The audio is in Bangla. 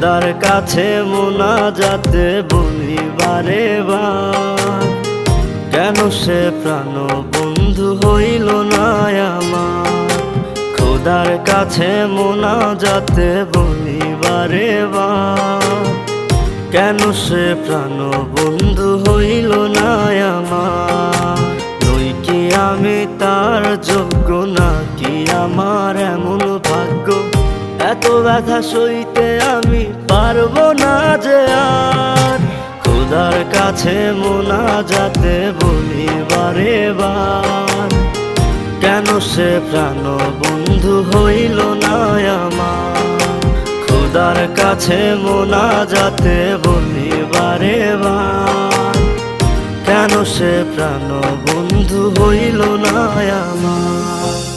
খোদার কাছে মোনাজাতে বলি বারে বার, কেন সে প্রাণ বন্ধু হইল না আমার। খোদার কাছে মোনাজাতে বলি বারে বার, কেন সে প্রাণ বন্ধু হইল না আমার। নই কি আমি তার যোগ্য, নাকি আমার এমন ভাগ্য, এত ব্যথা সইতে আমি পারবো না যে আর। খোদার কাছে মোনাজাতে বলি বারে বার, কেন সে প্রাণ বন্ধু হইল না আমার। খোদার কাছে মোনাজাতে বলি বারে বার, কেন সে প্রাণ বন্ধু হইল না আমার।